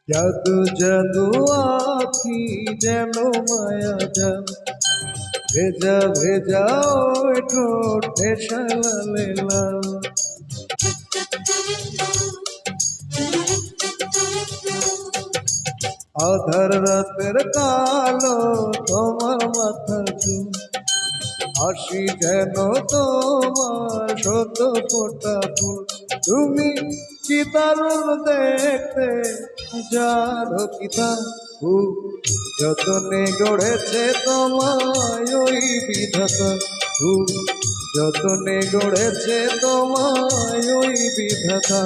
জাদু জাদু আখি যেন মায়া জাল, ভেজা ভেজা ওই ঠোঁটে শালালে লাল। আধার রাতের কালো তোমার মাথার চুল, হাসি যেন তোমার শত ফোটা ফুল। তুমি কি দারুণ দেখতে জানো কি তা, যতনে গড়েছে তোমায় ওই বিধাতা। যতনে গড়েছে তোমায় ওই বিধাতা।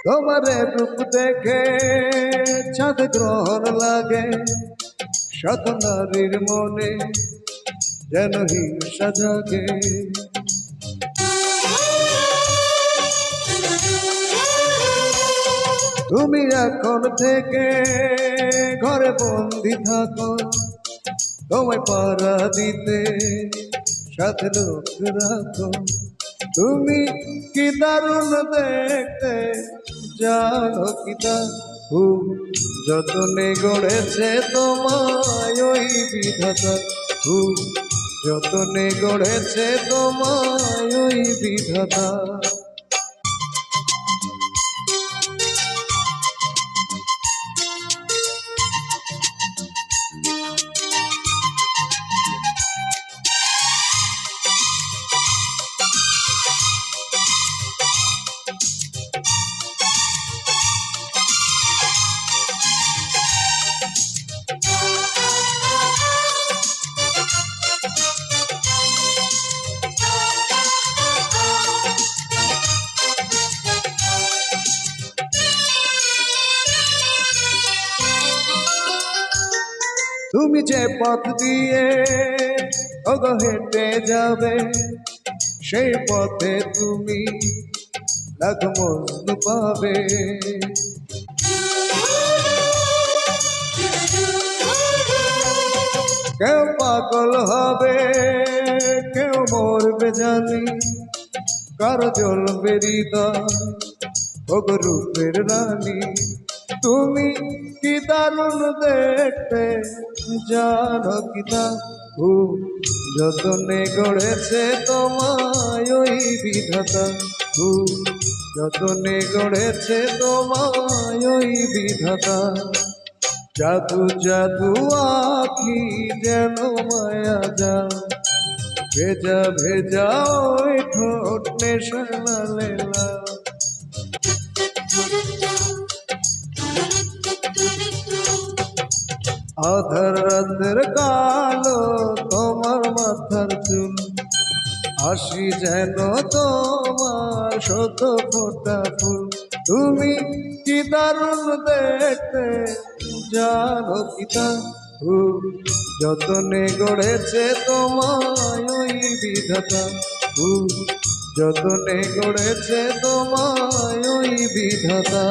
তোমারে রূপ দেখে চাঁদ গ্রহণ লাগে, শত নারীর মনে যেন হিংসা জাগে। তুমি এখন থেকে ঘরে বন্দি থাকো, তোমায় পাড়া দিতে সাথে লোক রাখো। তুমি কি দারুণ দেখতে জানো কি তা, যতনে গড়েছে তোমায় ওই বিধাতা। যতনে গড়েছে তোমায় ওই বিধাতা। তুমি যে পথ দিয়ে ওগো হেঁটে যাবে, সেই পথে তুমি লাখ মজনু পাবে। কেউ পাগল হবে, কেউ মরবে জানি, কারো জ্বলবে হৃদয় ওগো রূপের রানী। তুমি কি দারুণ দেখতে জানো কি তা, যতনে গড়েছে তোমায় ওই বিধাতা। যতনে গড়েছে তোমায় ওই বিধাতা। জাদু জাদু আখি যেন মায়া জাল, ভেজা ভেজা ওই ঠোঁট নেশালে লাল। আধার রাতের কালো তোমার মাথার চুল, হাসি যেন তোমার শত ফোটা ফুল। তুমি কি দারুণ দেখতে জানো কি তা, যতনে গড়েছে তোমায় ওই বিধাতা। যতনে গড়েছে তোমায় ওই বিধাতা।